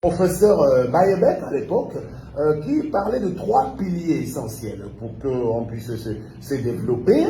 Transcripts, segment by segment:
Professeur Bayebek à l'époque, qui parlait de 3 piliers essentiels pour qu'on puisse se développer,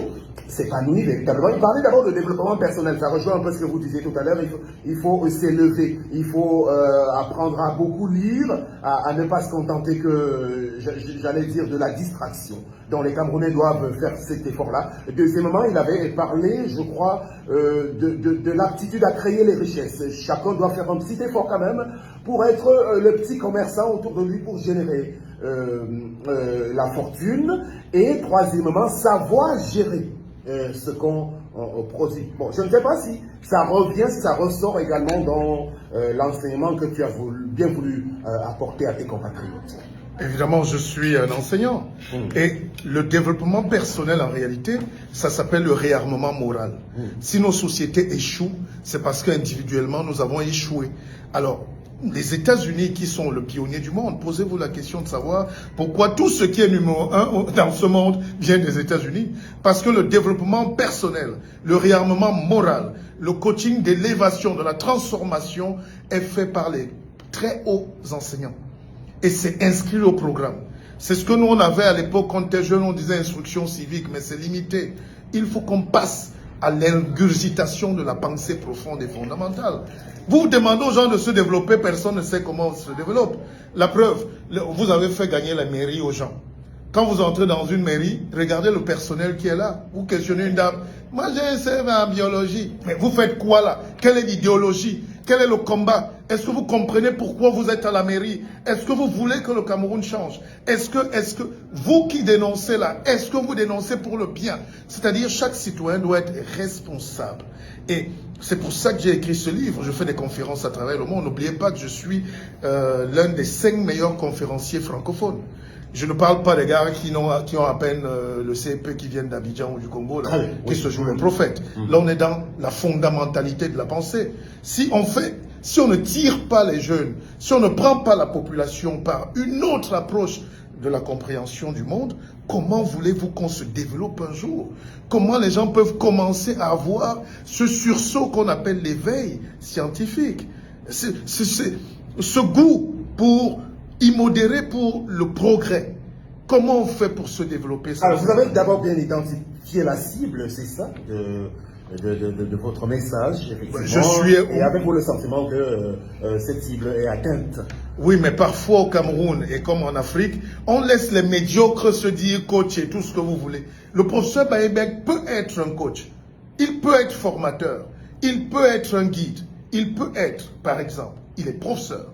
s'épanouir véritablement. Il parlait d'abord de développement personnel. Ça rejoint un peu ce que vous disiez tout à l'heure. Il faut s'élever, il faut apprendre à beaucoup lire, à ne pas se contenter que, j'allais dire, de la distraction. Donc les Camerounais doivent faire cet effort-là. Deuxièmement, il avait parlé, je crois, de l'aptitude à créer les richesses. Chacun doit faire un petit effort quand même pour être le petit commerçant autour de lui pour générer la fortune. Et troisièmement, savoir gérer ce qu'on produit. Bon, je ne sais pas si ça revient, si ça ressort également dans l'enseignement que tu as bien voulu apporter à tes compatriotes. Évidemment, je suis un enseignant. Et le développement personnel, en réalité, ça s'appelle le réarmement moral. Si nos sociétés échouent, c'est parce qu'individuellement, nous avons échoué. Alors, les États-Unis, qui sont le pionnier du monde, posez-vous la question de savoir pourquoi tout ce qui est numéro 1 dans ce monde vient des États-Unis. Parce que le développement personnel, le réarmement moral, le coaching d'élévation, de la transformation est fait par les très hauts enseignants. Et c'est inscrit au programme. C'est ce que nous on avait à l'époque quand on était jeunes, on disait instruction civique, mais c'est limité. Il faut qu'on passe à l'ingurgitation de la pensée profonde et fondamentale. Vous demandez aux gens de se développer, personne ne sait comment on se développe. La preuve, vous avez fait gagner la mairie aux gens. Quand vous entrez dans une mairie, regardez le personnel qui est là. Vous questionnez une dame. Moi, j'ai un CV en biologie. Mais vous faites quoi là? Quelle est l'idéologie? Quel est le combat? Est-ce que vous comprenez pourquoi vous êtes à la mairie? Est-ce que vous voulez que le Cameroun change? Est-ce que vous qui dénoncez là, est-ce que vous dénoncez pour le bien? C'est-à-dire, chaque citoyen doit être responsable. Et c'est pour ça que j'ai écrit ce livre. Je fais des conférences à travers le monde. N'oubliez pas que je suis l'un des 5 meilleurs conférenciers francophones. Je ne parle pas des gars qui ont à peine le CEP, qui viennent d'Abidjan ou du Congo, là, qui se jouent les prophètes. Là, on est dans la fondamentalité de la pensée. Si on ne tire pas les jeunes, si on ne prend pas la population par une autre approche de la compréhension du monde, comment voulez-vous qu'on se développe un jour? Comment les gens peuvent commencer à avoir ce sursaut qu'on appelle l'éveil scientifique? Ce goût pour immodéré pour le progrès. Comment on fait pour se développer ça? Alors, vous avez d'abord bien identifié la cible, c'est ça, de votre message, effectivement. Et avec vous le sentiment que cette cible est atteinte. Oui, mais parfois au Cameroun, et comme en Afrique, on laisse les médiocres se dire coach et tout ce que vous voulez. Le professeur Bayebek peut être un coach. Il peut être formateur. Il peut être un guide. Il peut être, par exemple, il est professeur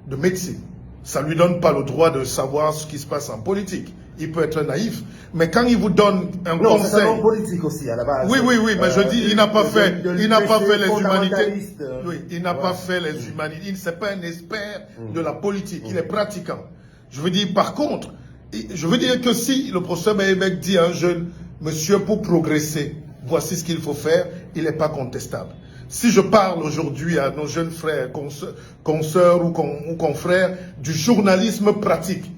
de médecine. Ça ne lui donne pas le droit de savoir ce qui se passe en politique. Il peut être naïf. Mais quand il vous donne un conseil... c'est un homme politique aussi, à la base. Oui, mais je dis, il n'a pas fait les humanités. Oui, il n'a pas fait les humanités. Il n'est pas un expert de la politique. Il est pratiquant. Je veux dire, par contre, je veux dire que si le professeur Bayebek dit à un jeune, monsieur, pour progresser, voici ce qu'il faut faire, il n'est pas contestable. Si je parle aujourd'hui à nos jeunes frères, consoeurs ou confrères du journalisme pratique,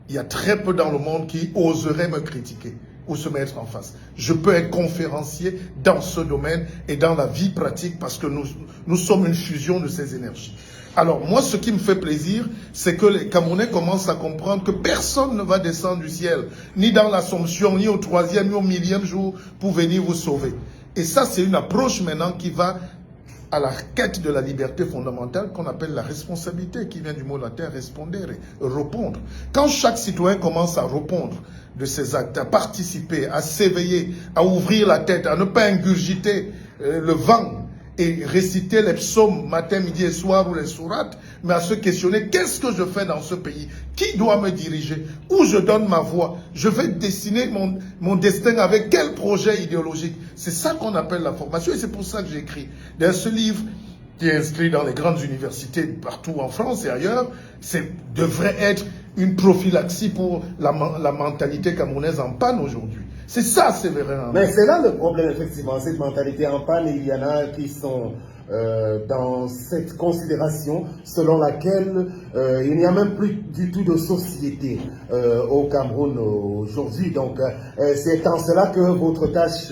il y a très peu dans le monde qui oseraient me critiquer ou se mettre en face. Je peux être conférencier dans ce domaine et dans la vie pratique parce que nous sommes une fusion de ces énergies. Alors moi, ce qui me fait plaisir, c'est que les Camerounais commencent à comprendre que personne ne va descendre du ciel, ni dans l'Assomption, ni au 3e, ni au 1000e jour pour venir vous sauver. Et ça, c'est une approche maintenant qui va à la quête de la liberté fondamentale qu'on appelle la responsabilité, qui vient du mot latin responder et répondre. Quand chaque citoyen commence à répondre de ses actes, à participer, à s'éveiller, à ouvrir la tête, à ne pas ingurgiter le vent et réciter les psaumes matin, midi et soir ou les sourates, mais à se questionner, qu'est-ce que je fais dans ce pays? Qui doit me diriger? Où je donne ma voix? Je vais dessiner mon destin avec quel projet idéologique? C'est ça qu'on appelle la formation et c'est pour ça que j'écris. Dans ce livre qui est inscrit dans les grandes universités partout en France et ailleurs, devrait être une prophylaxie pour la mentalité camerounaise en panne aujourd'hui. C'est ça, c'est vraiment. Mais c'est là le problème, effectivement, cette mentalité en panne, et il y en a qui sont dans cette considération selon laquelle il n'y a même plus du tout de société au Cameroun aujourd'hui. Donc, c'est en cela que votre tâche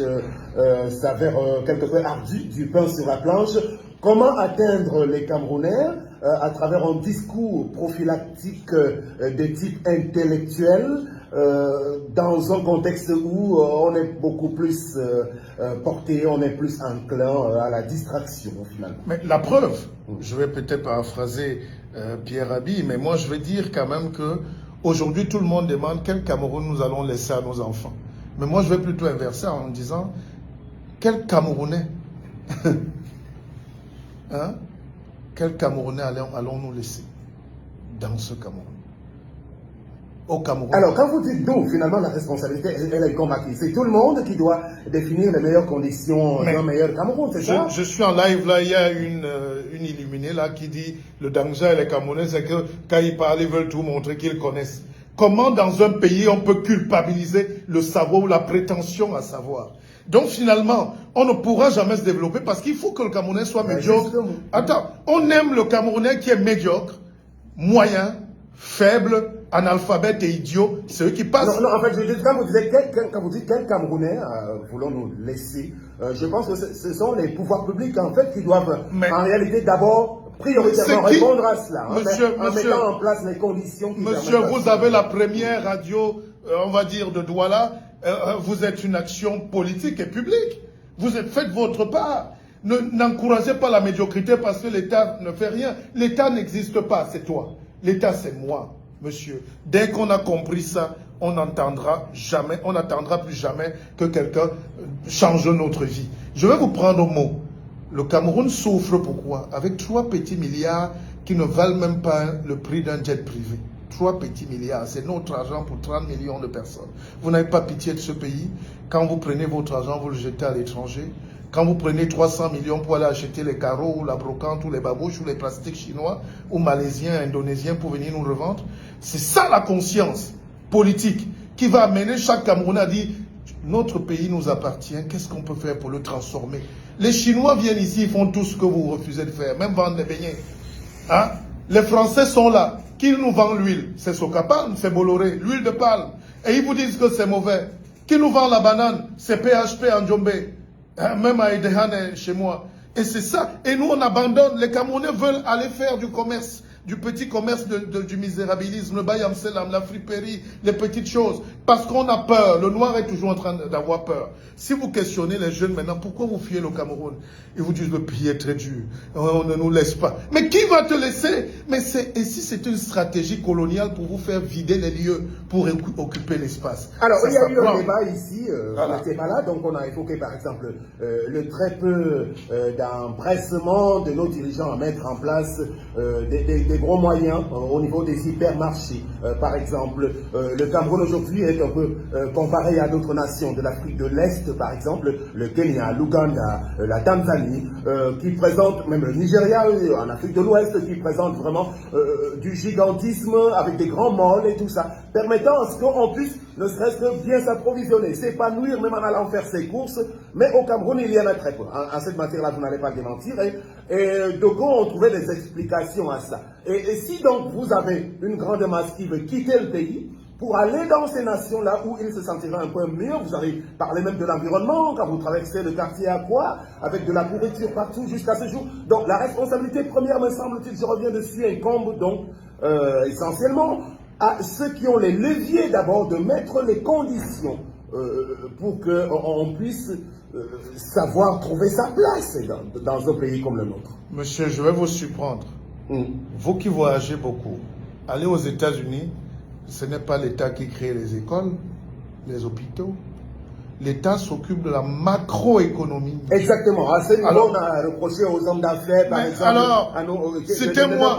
s'avère quelque peu ardue, du pain sur la planche. Comment atteindre les Camerounais à travers un discours prophylactique de type intellectuel, dans un contexte où on est beaucoup plus porté, on est plus enclin à la distraction finalement. Mais la preuve, je vais peut-être paraphraser Pierre Rabhi, mais moi je vais dire quand même que aujourd'hui tout le monde demande quel Cameroun nous allons laisser à nos enfants. Mais moi je vais plutôt inverser en disant quel Camerounais hein? Quel Camerounais allons-nous laisser dans ce Cameroun? Au Cameroun. Alors, quand vous dites nous, finalement, la responsabilité, elle est combattue. C'est tout le monde qui doit définir les meilleures conditions d'un meilleur Cameroun, c'est ça? Je suis en live, là, il y a une illuminée, là, qui dit le danger et les Camerounais, c'est que quand ils parlent, ils veulent tout montrer qu'ils connaissent. Comment, dans un pays, on peut culpabiliser le savoir ou la prétention à savoir? Donc, finalement, on ne pourra jamais se développer parce qu'il faut que le Camerounais soit médiocre. Justement. Attends, on aime le Camerounais qui est médiocre, moyen, faible, analphabète et idiot, c'est eux qui passent. Non, en fait, quand vous dites quel Camerounais voulons-nous laisser, je pense que ce sont les pouvoirs publics, en fait, qui doivent, en réalité, d'abord, prioritairement répondre à cela, en mettant en place les conditions qui Monsieur, vous avez la première radio, on va dire, de Douala, vous êtes une action politique et publique. Faites votre part. N'encouragez pas la médiocrité parce que l'État ne fait rien. L'État n'existe pas, c'est toi. L'État, c'est moi, monsieur. Dès qu'on a compris ça, on n'entendra plus jamais que quelqu'un change notre vie. Je vais vous prendre au mot. Le Cameroun souffre pourquoi? Avec 3 petits milliards qui ne valent même pas le prix d'un jet privé. 3 petits milliards, c'est notre argent pour 30 millions de personnes. Vous n'avez pas pitié de ce pays. Quand vous prenez votre argent, vous le jetez à l'étranger. Quand vous prenez 300 millions pour aller acheter les carreaux ou la brocante ou les babouches ou les plastiques chinois ou malaisiens, indonésiens pour venir nous revendre, c'est ça la conscience politique qui va amener chaque Camerounais à dire notre pays nous appartient, qu'est-ce qu'on peut faire pour le transformer? Les Chinois viennent ici, ils font tout ce que vous refusez de faire, même vendre des beignets. Hein? Les Français sont là. Qui nous vend l'huile? C'est Socapalm, c'est Bolloré, l'huile de palme. Et ils vous disent que c'est mauvais. Qui nous vend la banane? C'est PHP en Djombe. Même à Edehane chez moi. Et c'est ça. Et nous, on abandonne. Les Camerounais veulent aller faire du commerce, du petit commerce du misérabilisme, le bayamselam, la friperie, les petites choses. Parce qu'on a peur. Le noir est toujours en train d'avoir peur. Si vous questionnez les jeunes maintenant, pourquoi vous fuyez le Cameroun? Ils vous disent le pays est très dur. On ne nous laisse pas. Mais qui va te laisser? Et si c'est une stratégie coloniale pour vous faire vider les lieux, pour occuper l'espace? Alors, il y a eu un débat ici, on n'était pas là, donc on a évoqué par exemple le très peu d'empressement de nos dirigeants à mettre en place des gros moyens au niveau des hypermarchés. Par exemple, le Cameroun aujourd'hui est un peu comparé à d'autres nations de l'Afrique de l'Est, par exemple, le Kenya, l'Ouganda, la Tanzanie, qui présentent, même le Nigeria, en Afrique de l'Ouest, qui présentent vraiment du gigantisme avec des grands malls et tout ça, permettant à ce qu'on puisse ne serait-ce que bien s'approvisionner, s'épanouir même en allant faire ses courses, mais au Cameroun il y en a très peu. En cette matière-là, vous n'allez pas le démentir, et donc on trouvait des explications à ça. Et si donc vous avez une grande masse qui veut quitter le pays, pour aller dans ces nations-là où ils se sentiraient un peu mieux, vous avez parlé même de l'environnement, quand vous traversez le quartier Aqua, avec de la pourriture partout jusqu'à ce jour. Donc la responsabilité première, me semble-t-il, je reviens dessus, incombe donc essentiellement à ceux qui ont les leviers d'abord de mettre les conditions pour qu'on puisse savoir trouver sa place dans un pays comme le nôtre. Monsieur, je vais vous surprendre. Vous qui voyagez beaucoup, allez aux États-Unis. Ce n'est pas l'État qui crée les écoles, les hôpitaux. L'État s'occupe de la macroéconomie. Exactement. À ce niveau, on a reproché aux hommes d'affaires, par exemple. Alors, c'était moi.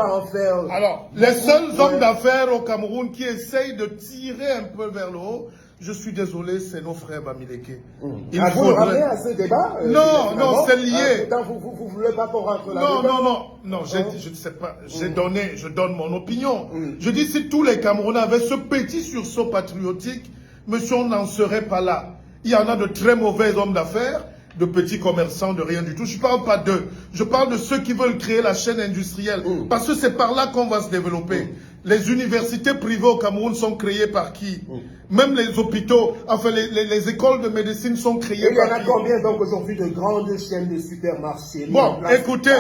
Alors, les seuls hommes d'affaires au Cameroun qui essayent de tirer un peu vers le haut, je suis désolé, c'est nos frères Bamileke. Vous le ramenez à ce débat non, c'est lié. Vous ne voulez pas qu'on rentre là-dedans? Non, je ne sais pas. Je donne mon opinion. Je dis, si tous les Camerounais avaient ce petit sursaut patriotique, monsieur, on n'en serait pas là. Il y en a de très mauvais hommes d'affaires, de petits commerçants, de rien du tout. Je ne parle pas d'eux. Je parle de ceux qui veulent créer la chaîne industrielle. Parce que c'est par là qu'on va se développer. Les universités privées au Cameroun sont créées par qui? Même les hôpitaux, enfin les écoles de médecine sont créées par qui? Il y en a combien donc aujourd'hui de grandes chaînes de supermarchés? Bon, écoutez,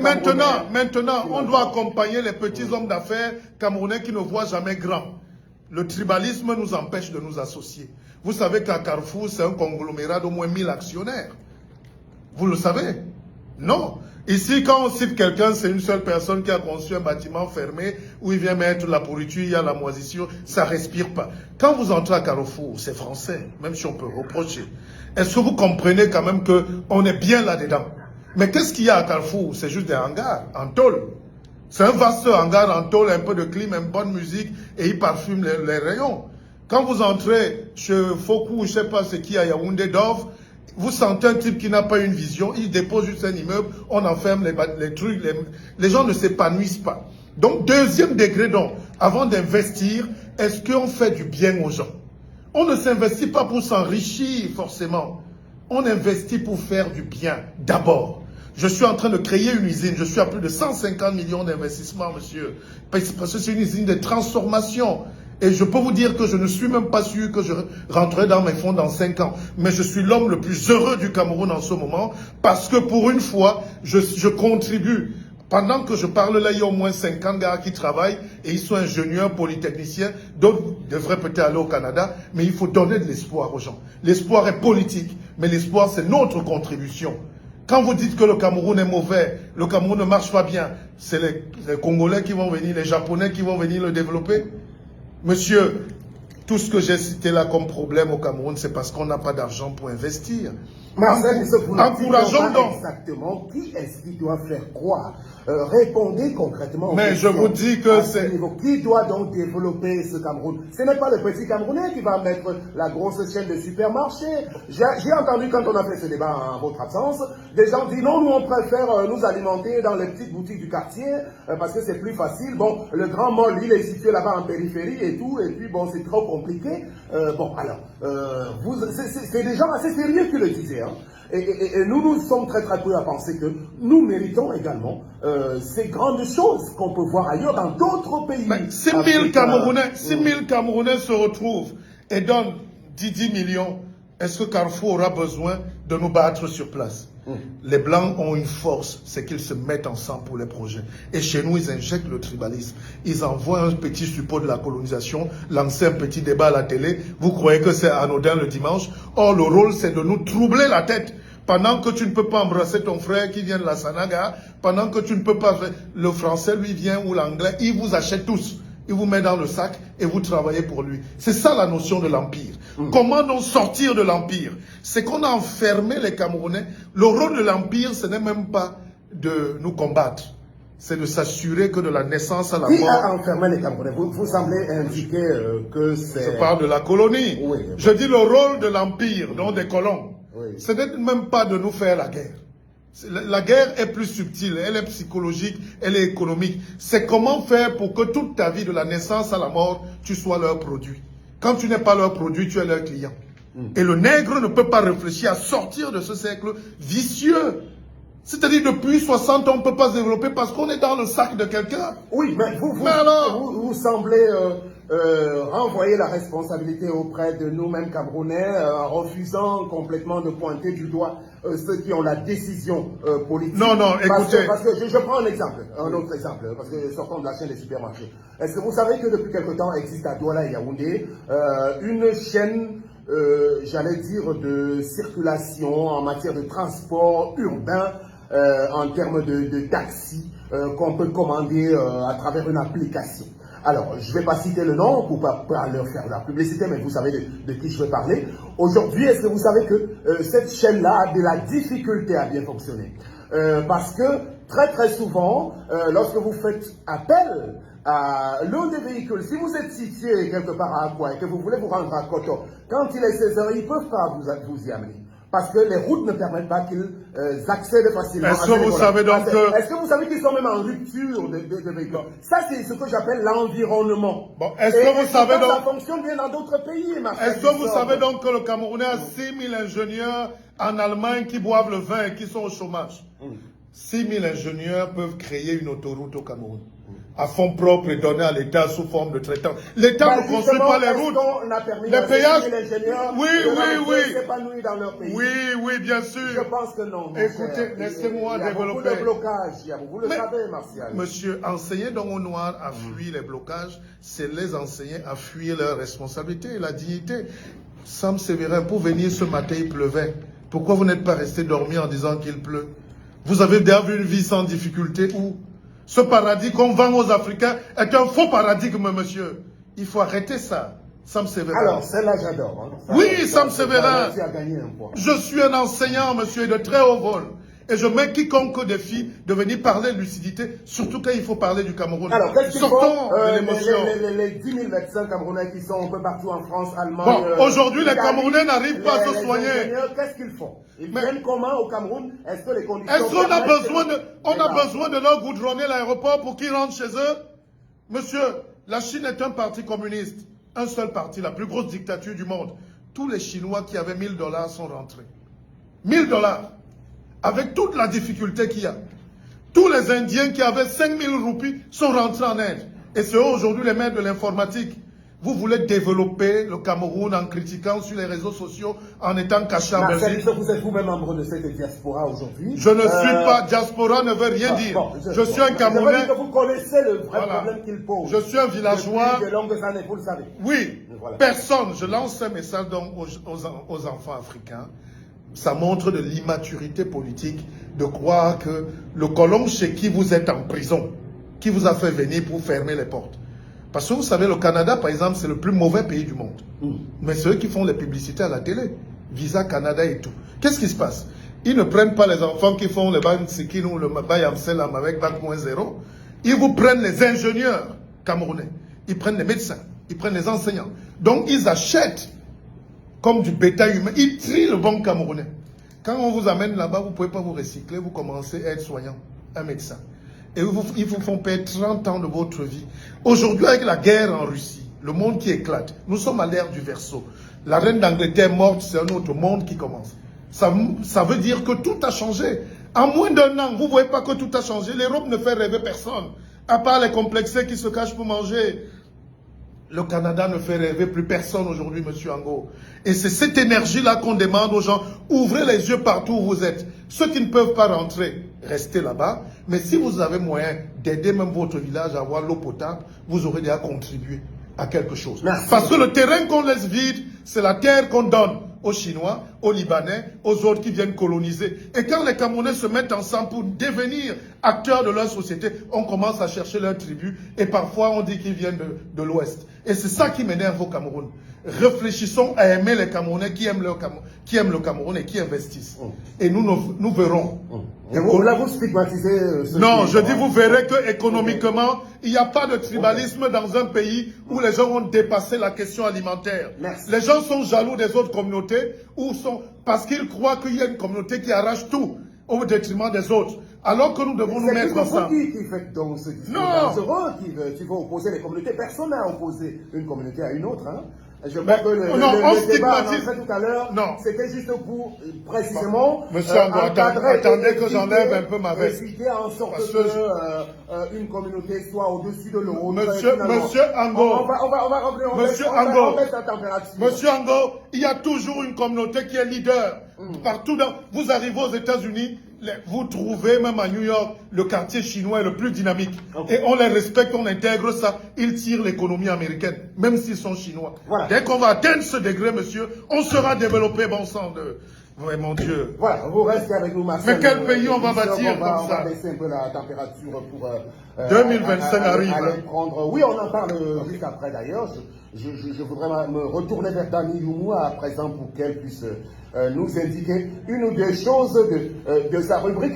maintenant, on doit accompagner les petits hommes d'affaires camerounais qui ne voient jamais grand. Le tribalisme nous empêche de nous associer. Vous savez qu'à Carrefour, c'est un conglomérat d'au moins 1000 actionnaires. Vous le savez? Non. Ici, quand on cite quelqu'un, c'est une seule personne qui a conçu un bâtiment fermé où il vient mettre la pourriture, il y a la moisissure, ça ne respire pas. Quand vous entrez à Carrefour, c'est français, même si on peut reprocher. Est-ce que vous comprenez quand même qu'on est bien là-dedans? Mais qu'est-ce qu'il y a à Carrefour? C'est juste des hangars en tôle. C'est un vaste hangar en tôle, un peu de clim, une bonne musique, et il parfume les rayons. Quand vous entrez chez Fokou, je ne sais pas ce qu'il y a à Yaoundé Dove, vous sentez un type qui n'a pas une vision, il dépose juste un immeuble, on enferme les trucs, les gens ne s'épanouissent pas. Donc, deuxième degré, donc, avant d'investir, est-ce qu'on fait du bien aux gens? On ne s'investit pas pour s'enrichir, forcément. On investit pour faire du bien, d'abord. Je suis en train de créer une usine, je suis à plus de 150 millions d'investissements, monsieur. Parce que c'est une usine de transformation. Et je peux vous dire que je ne suis même pas sûr que je rentrerai dans mes fonds dans 5 ans. Mais je suis l'homme le plus heureux du Cameroun en ce moment parce que pour une fois, je contribue. Pendant que je parle là, il y a au moins 50 gars qui travaillent et ils sont ingénieurs, polytechniciens. D'autres devraient peut-être aller au Canada, mais il faut donner de l'espoir aux gens. L'espoir est politique, mais l'espoir c'est notre contribution. Quand vous dites que le Cameroun est mauvais, le Cameroun ne marche pas bien, c'est les Congolais qui vont venir, les Japonais qui vont venir le développer. Monsieur, tout ce que j'ai cité là comme problème au Cameroun, c'est parce qu'on n'a pas d'argent pour investir. Encourageons donc. Exactement qui est-ce qui doit faire quoi? Répondez concrètement. Mais je vous dis que c'est... Qui doit donc développer ce Cameroun? Ce n'est pas le petit Camerounais qui va mettre la grosse chaîne de supermarchés. J'ai entendu quand on a fait ce débat en votre absence, des gens disent non, nous on préfère nous alimenter dans les petites boutiques du quartier parce que c'est plus facile. Bon, le grand mall, il est situé là-bas en périphérie et tout, et puis bon, c'est trop compliqué. Bon, alors, c'est des gens assez sérieux qui le disaient. Hein. Et nous sommes très très peu à penser que nous méritons également ces grandes choses qu'on peut voir ailleurs dans d'autres pays. 6 000 Camerounais se retrouvent et donnent 10 millions. Est-ce que Carrefour aura besoin de nous battre sur place? Les Blancs ont une force, c'est qu'ils se mettent ensemble pour les projets. Et chez nous, ils injectent le tribalisme. Ils envoient un petit support de la colonisation, lancer un petit débat à la télé. Vous croyez que c'est anodin le dimanche? Or, le rôle, c'est de nous troubler la tête. Pendant que tu ne peux pas embrasser ton frère qui vient de la Sanaga, pendant que tu ne peux pas... Le français, lui, vient, ou l'anglais, il vous achète tous. Il vous met dans le sac et vous travaillez pour lui. C'est ça la notion de l'empire. Comment donc sortir de l'empire? C'est qu'on a enfermé les Camerounais. Le rôle de l'empire, ce n'est même pas de nous combattre. C'est de s'assurer que de la naissance à la mort... Qui a enfermé les Camerounais? Vous semblez indiquer que c'est... Je parle de la colonie. Oui. Je dis le rôle de l'empire, non des colons. Oui. Ce n'est même pas de nous faire la guerre. La guerre est plus subtile, elle est psychologique, elle est économique. C'est comment faire pour que toute ta vie, de la naissance à la mort, tu sois leur produit. Quand tu n'es pas leur produit, tu es leur client. Et le nègre ne peut pas réfléchir à sortir de ce cercle vicieux. C'est-à-dire depuis 60 ans, on ne peut pas se développer parce qu'on est dans le sac de quelqu'un. Oui, mais vous semblez renvoyer la responsabilité auprès de nous-mêmes Camerounais en refusant complètement de pointer du doigt ceux qui ont la décision politique. Non, écoutez. Parce que je prends un exemple, un autre exemple, parce que sortons de la chaîne des supermarchés. Est-ce que vous savez que depuis quelque temps existe à Douala et Yaoundé une chaîne, j'allais dire, de circulation en matière de transport urbain en termes de taxi qu'on peut commander à travers une application. Alors, je ne vais pas citer le nom pour pas leur faire la publicité, mais vous savez de qui je vais parler. Aujourd'hui, est-ce que vous savez que cette chaîne-là a de la difficulté à bien fonctionner? Parce que très souvent, lorsque vous faites appel à l'un des véhicules, si vous êtes situé quelque part à Akwa et que vous voulez vous rendre à Koto, quand il est 16 h, ils ne peuvent pas vous y amener. Parce que les routes ne permettent pas qu'ils accèdent facilement. Est-ce que vous savez donc que... Est-ce que vous savez qu'ils sont même en rupture de véhicules? Ça, c'est ce que j'appelle l'environnement. Bon, est-ce que vous savez donc... Ça fonctionne bien dans d'autres pays. Est-ce que vous savez donc que le Camerounais a 6 000 ingénieurs en Allemagne qui boivent le vin et qui sont au chômage? 6 000 ingénieurs peuvent créer une autoroute au Cameroun. à fonds propres et donner à l'État sous forme de traitant. L'État ne construit pas les routes. Les péages. Oui, oui, oui. S'épanouir dans leur pays. Oui, oui, bien sûr. Je pense que non. Écoutez, laissez-moi développer. Il y a beaucoup de blocages. Vous le savez, Martial. Monsieur, enseigner donc aux Noirs à fuir les blocages, c'est les enseigner à fuir leurs responsabilités et la dignité. Sam Sévérin, pour venir ce matin, il pleuvait. Pourquoi vous n'êtes pas resté dormir en disant qu'il pleut? Vous avez déjà vu une vie sans difficulté où? Ce paradis qu'on vend aux Africains est un faux paradigme, monsieur. Il faut arrêter ça. Sam Sévérin. Alors, celle-là, j'adore. Hein. Oui, Sam Sévérin. Tu as gagné un point. Je suis un enseignant, monsieur, de très haut vol. Et je mets quiconque au défi de venir parler de lucidité, surtout quand il faut parler du Cameroun. Alors, qu'est-ce qu'ils Sortons font de l'émotion. les 10 000 médecins camerounais qui sont un peu partout en France, Allemagne... Bon, aujourd'hui, les Camerounais n'arrivent pas à se soigner. Qu'est-ce qu'ils font? Ils viennent comment au Cameroun? Est-ce que les conditions... Est-ce qu'on a besoin de leur goudronner l'aéroport pour qu'ils rentrent chez eux? Monsieur, la Chine est un parti communiste. Un seul parti, la plus grosse dictature du monde. Tous les Chinois qui avaient 1 000 $ sont rentrés. 1 000 $. Avec toute la difficulté qu'il y a. Tous les Indiens qui avaient 5 000 roupies sont rentrés en Inde. Et c'est eux aujourd'hui les maîtres de l'informatique. Vous voulez développer le Cameroun en critiquant sur les réseaux sociaux, en étant caché en Belgique. Vous êtes vous-même membre de cette diaspora aujourd'hui. Je ne suis pas, diaspora ne veut rien dire. Je suis un Camerounais. Que vous connaissez le vrai problème qu'il pose. Je suis un villageois. Depuis de longues années, vous le savez. Oui, personne. Je lance un message donc aux enfants africains. Ça montre de l'immaturité politique de croire que le colon chez qui vous êtes en prison, qui vous a fait venir pour fermer les portes. Parce que vous savez, le Canada, par exemple, c'est le plus mauvais pays du monde. Mais c'est eux qui font les publicités à la télé. Visa Canada et tout. Qu'est-ce qui se passe? Ils ne prennent pas les enfants qui font le Bansikin ou le Bayamselam avec Bac-0. Ils vous prennent les ingénieurs camerounais. Ils prennent les médecins. Ils prennent les enseignants. Donc, ils achètent comme du bétail humain. Ils trient le bon Camerounais. Quand on vous amène là-bas, vous ne pouvez pas vous recycler, vous commencez à être soignant, un médecin. Et ils vous font perdre 30 ans de votre vie. Aujourd'hui, avec la guerre en Russie, le monde qui éclate, nous sommes à l'ère du Verseau. La reine d'Angleterre morte, c'est un autre monde qui commence. Ça veut dire que tout a changé. En moins d'un an, vous ne voyez pas que tout a changé. L'Europe ne fait rêver personne, à part les complexés qui se cachent pour manger. Le Canada ne fait rêver plus personne aujourd'hui, monsieur Ango. Et c'est cette énergie-là qu'on demande aux gens. Ouvrez les yeux partout où vous êtes. Ceux qui ne peuvent pas rentrer, restez là-bas. Mais si vous avez moyen d'aider même votre village à avoir l'eau potable, vous aurez déjà contribué à quelque chose. Merci. Parce que le terrain qu'on laisse vide, c'est la terre qu'on donne aux Chinois, aux Libanais, aux autres qui viennent coloniser. Et quand les Camerounais se mettent ensemble pour devenir acteurs de leur société, on commence à chercher leur tribu et parfois on dit qu'ils viennent de l'Ouest. Et c'est ça qui m'énerve au Cameroun. Réfléchissons à aimer les Camerounais qui aiment le Cameroun et qui investissent. Et nous verrons. Et là, vous stigmatisez non, je dis, vous verrez qu'économiquement, il n'y a pas de tribalisme dans un pays où les gens ont dépassé la question alimentaire. Merci. Les gens sont jaloux des autres communautés parce qu'ils croient qu'il y a une communauté qui arrache tout au détriment des autres. Alors que nous devons nous mettre ensemble. C'est qui fait donc ce discours dangereux qui veut opposer les communautés. Personne n'a opposé une communauté à une autre. Hein. Je crois que le débat annoncé tout à l'heure, c'était juste pour précisément Monsieur Ango, attendez que j'enlève un peu ma veste. En sorte que une communauté soit au-dessus de l'autre. Monsieur Ango, Monsieur Ango, il y a toujours une communauté qui est leader. Partout vous arrivez aux États-Unis, vous trouvez même à New York, le quartier chinois est le plus dynamique. Et on les respecte, on intègre ça. Ils tirent l'économie américaine, même s'ils sont chinois. Voilà. Dès qu'on va atteindre ce degré, monsieur, on sera développé, bon sang de... Ouais, mon Dieu. Voilà, vous restez avec nous, Marcel. Mais quel pays on va bâtir comme ça? On va baisser un peu la température pour... 2025 arrive. Oui, on en parle juste après d'ailleurs. Je voudrais me retourner vers Dani Youmou à présent pour qu'elle puisse nous indiquer une ou deux choses de sa rubrique.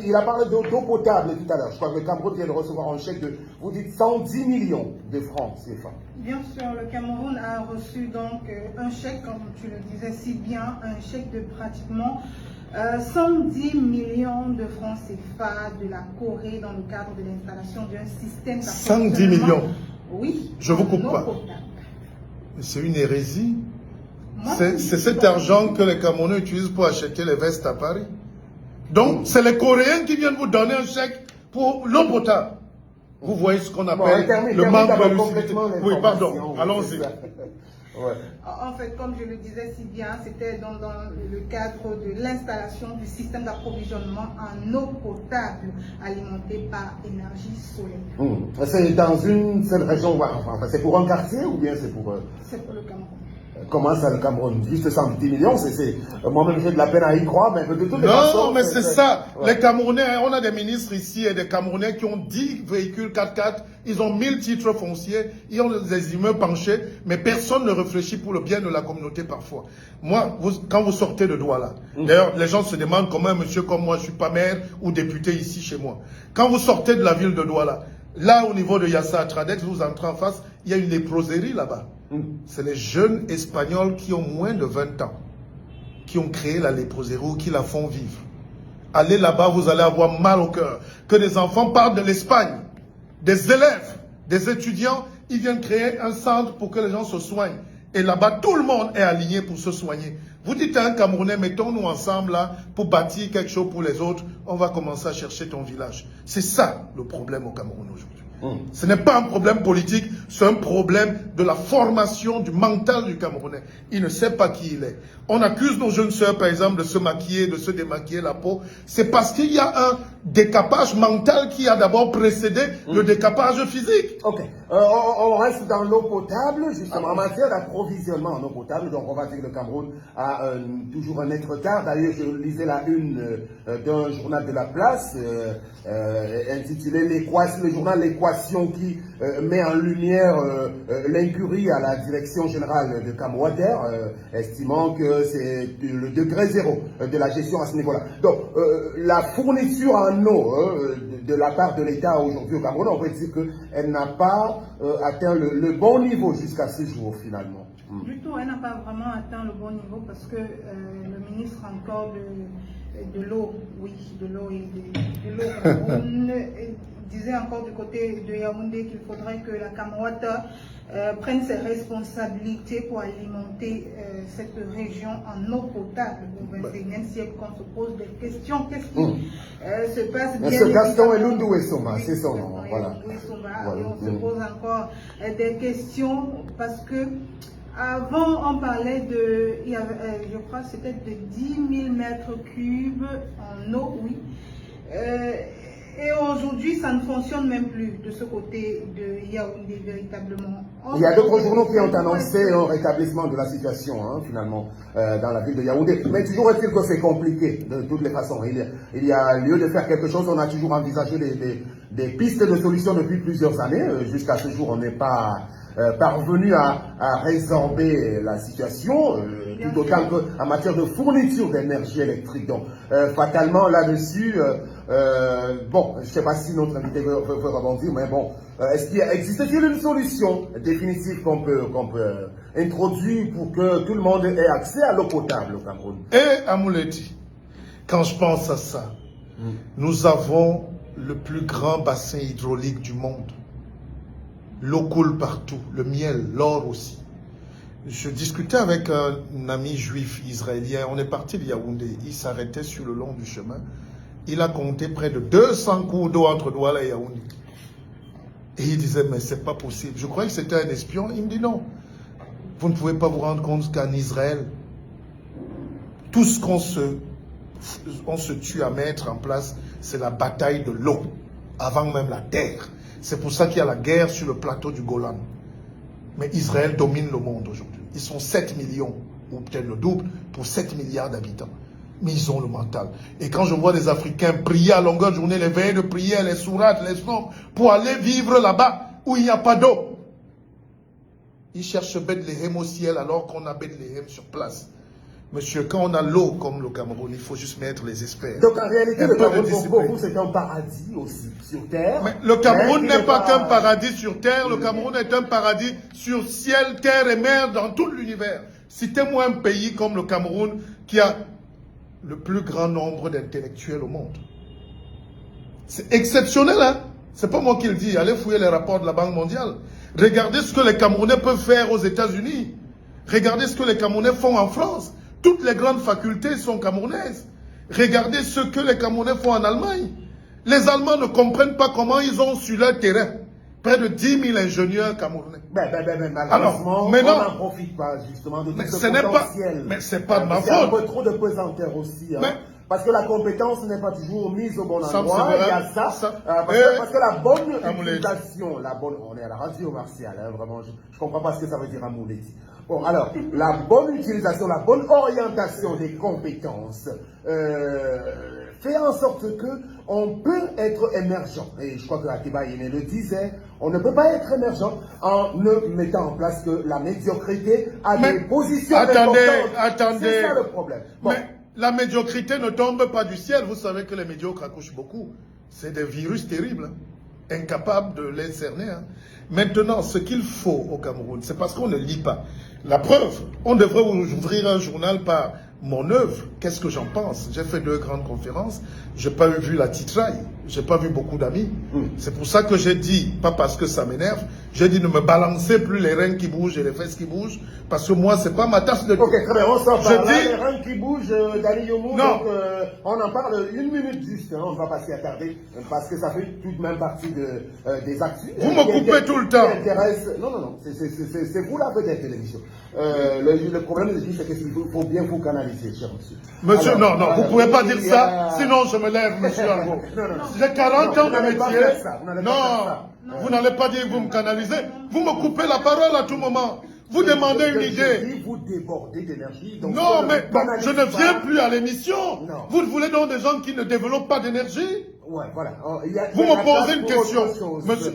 Il a parlé d'eau potable tout à l'heure. Je crois que le Cameroun vient de recevoir un chèque de, vous dites, 110 millions de francs CFA. Bien sûr, le Cameroun a reçu donc un chèque, comme tu le disais si bien, un chèque de pratiquement 110 millions de francs CFA de la Corée dans le cadre de l'installation d'un système d'approvisionnement. 110 millions. Oui. Je ne vous coupe pas. C'est une hérésie. C'est cet argent que les Camerounais utilisent pour acheter les vestes à Paris. Donc, c'est les Coréens qui viennent vous donner un chèque pour l'eau potable. Vous voyez ce qu'on appelle le manque de lucidité. Oui, pardon, allons-y. Ouais. En fait, comme je le disais si bien, c'était dans le cadre de l'installation du système d'approvisionnement en eau potable alimentée par énergie solaire. C'est dans une seule région, enfin, c'est pour un quartier ou bien c'est pour... C'est pour le Cameroun. Comment ça, le Cameroun? Juste 110 millions, moi-même j'ai de la peine à y croire, mais de toutes les façons... Non, mais c'est ça. Ouais. Les Camerounais, on a des ministres ici et des Camerounais qui ont 10 véhicules 4x4, ils ont 1000 titres fonciers, ils ont des immeubles penchés, mais personne ne réfléchit pour le bien de la communauté parfois. Moi, quand vous sortez de Douala, d'ailleurs, les gens se demandent comment un monsieur comme moi, je ne suis pas maire ou député ici chez moi. Quand vous sortez de la ville de Douala, là au niveau de Yassa Tradet, vous entrez en face, il y a une léproserie là-bas. C'est les jeunes Espagnols qui ont moins de 20 ans, qui ont créé la léproserie ou qui la font vivre. Allez là-bas, vous allez avoir mal au cœur. Que des enfants partent de l'Espagne, des élèves, des étudiants, ils viennent créer un centre pour que les gens se soignent. Et là-bas, tout le monde est aligné pour se soigner. Vous dites à un Camerounais, mettons-nous ensemble là pour bâtir quelque chose pour les autres, on va commencer à chercher ton village. C'est ça le problème au Cameroun aujourd'hui. Ce n'est pas un problème politique, c'est un problème de la formation du mental du Camerounais. Il ne sait pas qui il est. On accuse nos jeunes sœurs, par exemple, de se maquiller, de se démaquiller la peau. C'est parce qu'il y a un décapage mental qui a d'abord précédé le décapage physique. Ok. On reste dans l'eau potable, justement, en matière d'approvisionnement en eau potable. Donc, on va dire que le Cameroun a toujours un net retard. D'ailleurs, je lisais la une d'un journal de la place intitulé le journal L'Équation qui met en lumière l'incurie à la direction générale de Camwater, estimant que c'est le degré zéro de la gestion à ce niveau-là. Donc, la fourniture en eau de la part de l'État aujourd'hui au Cameroun, on peut dire qu'elle n'a pas atteint le bon niveau jusqu'à ce jour, finalement. Du tout, elle n'a pas vraiment atteint le bon niveau parce que le ministre encore de l'eau, oui, de l'eau et de l'eau, disait encore du côté de Yaoundé qu'il faudrait que la Camwater prenne ses responsabilités pour alimenter cette région en eau potable au XXIe siècle, qu'on se pose des questions. Qu'est-ce qui se passe bien? Ce Gaston et Lundu Essoma, c'est son nom. Voilà. Et on se pose encore des questions parce que avant, on parlait de, il y avait, je crois que c'était de 10 000 mètres cubes en eau, oui. Et aujourd'hui, ça ne fonctionne même plus de ce côté de Yaoundé, véritablement. Il y a d'autres journaux qui ont annoncé un rétablissement de la situation, finalement, dans la ville de Yaoundé. Mais toujours est-il que c'est compliqué, de toutes les façons. Il y a lieu de faire quelque chose. On a toujours envisagé des pistes de solutions depuis plusieurs années. Jusqu'à ce jour, on n'est pas parvenu à résorber la situation, tout autant qu'en matière de fourniture d'énergie électrique. Donc, fatalement, là-dessus, bon, je ne sais pas si notre invité veut rebondir, mais bon, existe-t-il une solution définitive qu'on peut introduire pour que tout le monde ait accès à l'eau potable au Cameroun? Et Amouleti, quand je pense à ça, nous avons le plus grand bassin hydraulique du monde. L'eau coule partout, le miel, l'or aussi. Je discutais avec un ami juif israélien, on est parti de Yaoundé, il s'arrêtait sur le long du chemin. Il a compté près de 200 cours d'eau entre Douala et Yaoundé. Et il disait, mais c'est pas possible. Je croyais que c'était un espion. Il me dit non. Vous ne pouvez pas vous rendre compte qu'en Israël, tout ce qu'on se tue à mettre en place, c'est la bataille de l'eau, avant même la terre. C'est pour ça qu'il y a la guerre sur le plateau du Golan. Mais Israël domine le monde aujourd'hui. Ils sont 7 millions, ou peut-être le double, pour 7 milliards d'habitants. Mais ils ont le mental. Et quand je vois des Africains prier à longueur de journée, les veillées de prière, les sourates, les snoms, pour aller vivre là-bas où il n'y a pas d'eau, ils cherchent Bethléem au ciel alors qu'on a Bethléem sur place. Monsieur, quand on a l'eau comme le Cameroun, il faut juste mettre les experts. Donc en réalité, le Cameroun pour vous, c'est un paradis aussi sur terre. Mais le Cameroun n'est pas qu'un paradis sur terre, le Cameroun est un paradis sur ciel, terre et mer dans tout l'univers. Citez-moi un pays comme le Cameroun qui a le plus grand nombre d'intellectuels au monde. C'est exceptionnel, hein? C'est pas moi qui le dis. Allez fouiller les rapports de la Banque mondiale. Regardez ce que les Camerounais peuvent faire aux États-Unis. Regardez ce que les Camerounais font en France. Toutes les grandes facultés sont camerounaises. Regardez ce que les Camerounais font en Allemagne. Les Allemands ne comprennent pas comment ils ont sur leur terrain près de 10 000 ingénieurs camerounais. Malheureusement, mais non, on n'en profite pas justement de tout mais ce ce n'est pas, potentiel. mais c'est pas de ma Il y a un faute. peu trop de pesanteur aussi. Hein. Mais- Parce que la compétence n'est pas toujours mise au bon Ça, endroit. c'est vrai. Il y a ça. Ça. Parce que la bonne Amouleti. utilisation, on est à la radio martiale, hein, vraiment, je ne comprends pas ce que ça veut dire Amouleti. Bon, alors, la bonne utilisation, la bonne orientation des compétences fait en sorte que on peut être émergent. Et je crois que Akiba Yene le disait, on ne peut pas être émergent en ne mettant en place que la médiocrité à des positions importantes. Attendez. C'est ça le problème. Bon. Mais la médiocrité ne tombe pas du ciel. Vous savez que les médiocres accouchent beaucoup. C'est des virus terribles, hein, incapables de les cerner. Hein. Maintenant, ce qu'il faut au Cameroun, c'est parce qu'on ne lit pas. La preuve, on devrait ouvrir un journal par mon œuvre. Qu'est-ce que j'en pense? J'ai fait 2 grandes conférences. Je n'ai pas vu la titraille. Je n'ai pas vu beaucoup d'amis. C'est pour ça que j'ai dit, pas parce que ça m'énerve, j'ai dit ne me balancez plus les reins qui bougent et les fesses qui bougent, parce que moi, c'est pas ma tasse de thé. Ok, très bien, on s'en parle. dis... Les reins qui bougent, Dali Yomo, non. donc on en parle 1 minute juste, hein, on ne va pas s'y attarder, parce que ça fait tout de même partie des actus. Vous me coupez tout le temps. Non, c'est vous la vedette de l'émission. Le problème de c'est qu'il faut bien vous canaliser, cher monsieur. Monsieur, alors, non, vous ne pouvez pas dire ça, sinon je me lève, monsieur Ango. J'ai 40 ans de métier. Vous n'allez pas dire que vous me canalisez. Vous me coupez la parole à tout moment. Vous demandez une idée. Vous débordez d'énergie. Non, mais je ne viens plus à l'émission. Vous voulez donc des gens qui ne développent pas d'énergie? Ouais, voilà. Vous me posez une question.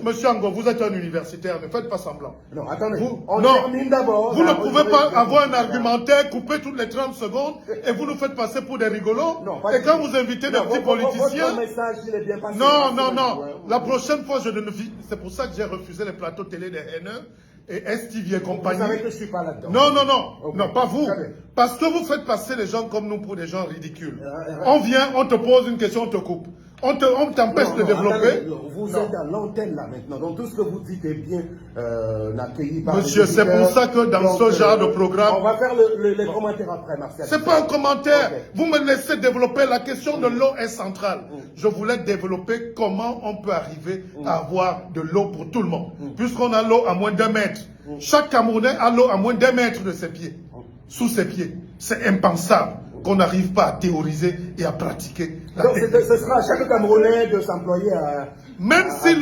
Monsieur Ango, vous êtes un universitaire, ne faites pas semblant. Non, attendez. On termine d'abord. Vous ne pouvez pas avoir un argumentaire, couper toutes les 30 secondes et vous nous faites passer pour des rigolos. Non, et quand vous invitez des petits politiciens. Votre message, il est bien passé. Non. La prochaine fois, je ne vis. C'est pour ça que j'ai refusé les plateaux télé des haineux et STV et compagnie. Vous savez que je ne suis pas là-dedans. Non. Okay. Non, pas vous. Parce que vous faites passer les gens comme nous pour des gens ridicules. On vient, on te pose une question, on te coupe. On t'empêche de développer. Attendez, vous êtes à l'antenne là maintenant, donc tout ce que vous dites est bien accueilli par Monsieur, c'est pour ça que dans ce genre de programme... On va faire les commentaires après, Martial. C'est pas un commentaire. Okay. Vous me laissez développer. La question de l'eau est centrale. Je voulais développer comment on peut arriver à avoir de l'eau pour tout le monde. Puisqu'on a l'eau à moins d'1 mètre. Chaque Camerounais a l'eau à moins d'1 mètre de ses pieds. Sous ses pieds. C'est impensable qu'on n'arrive pas à théoriser et à pratiquer. Donc ce sera à chaque Camerounais de s'employer à... Même s'il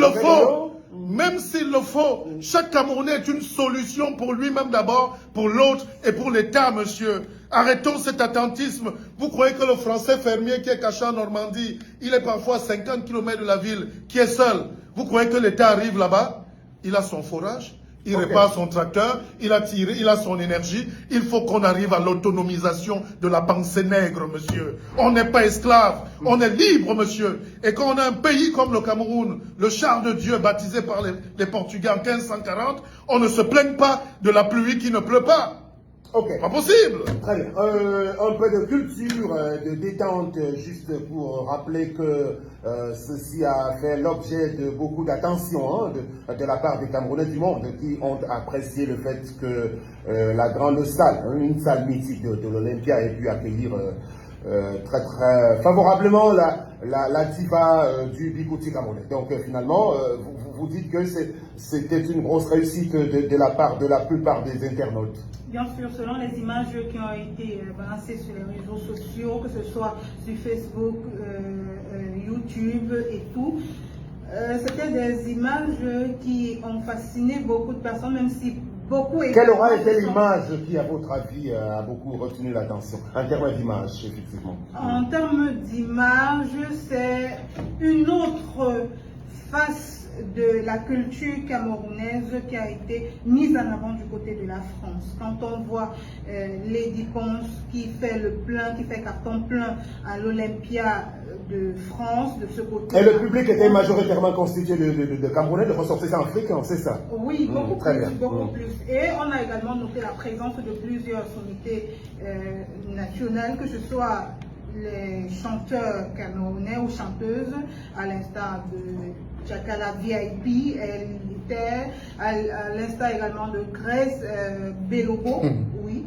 le faut, chaque Camerounais est une solution pour lui-même d'abord, pour l'autre et pour l'État, monsieur. Arrêtons cet attentisme. Vous croyez que le Français fermier qui est caché en Normandie, il est parfois à 50 km de la ville, qui est seul. Vous croyez que l'État arrive là-bas? Il a son forage. Il répare son tracteur, il a son énergie. Il faut qu'on arrive à l'autonomisation de la pensée nègre, monsieur. On n'est pas esclave, on est libre, monsieur. Et quand on a un pays comme le Cameroun, le char de Dieu baptisé par les Portugais en 1540, on ne se plaigne pas de la pluie qui ne pleut pas. Ok. Pas possible. Très bien. Un peu de culture, de détente, juste pour rappeler que ceci a fait l'objet de beaucoup d'attention de la part des Camerounais du monde qui ont apprécié le fait que la grande salle, une salle mythique de l'Olympia ait pu accueillir très très favorablement la diva du Bikouti camerounais. Donc finalement, vous dites que c'était une grosse réussite de la part de la plupart des internautes. Bien sûr, selon les images qui ont été balancées sur les réseaux sociaux, que ce soit sur Facebook, YouTube et tout, c'était des images qui ont fasciné beaucoup de personnes, même si beaucoup... Quelle aura été l'image qui, à votre avis, a beaucoup retenu l'attention, en termes d'image, effectivement? En termes d'image, c'est une autre face de la culture camerounaise qui a été mise en avant du côté de la France. Quand on voit Lady Ponce qui fait le plein, qui fait carton plein à l'Olympia de France, de ce côté. Et le public était majoritairement constitué de Camerounais, de ressortissants africains, c'est ça? Oui, beaucoup très plus, bien. beaucoup plus. Et on a également noté la présence de plusieurs sommités nationales, que ce soit les chanteurs camerounais ou chanteuses, à l'instar de Chakala VIP, elle était, à l'instar également de Grace Belogo, oui,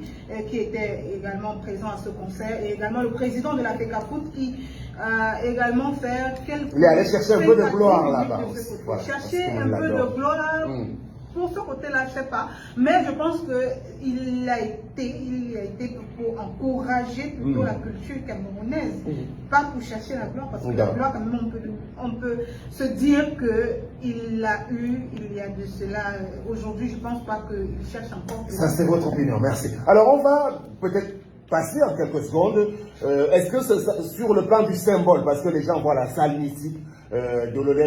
qui était également présent à ce concert, et également le président de la FECAFOOT qui a également fait quelques... Il est allé chercher un peu de gloire là-bas. Voilà, chercher un peu de gloire. Pour ce côté-là, je ne sais pas, mais je pense qu'il a été pour encourager plutôt la culture camerounaise, pas pour chercher la gloire, parce que la gloire, quand même, on peut se dire qu'il l'a eu il y a de cela. Aujourd'hui, je ne pense pas qu'il cherche encore. Ça, c'est votre opinion, merci. Alors, on va peut-être passer en quelques secondes. Est-ce que sur le plan du symbole, parce que les gens voient la salle mythique de l'Olympe,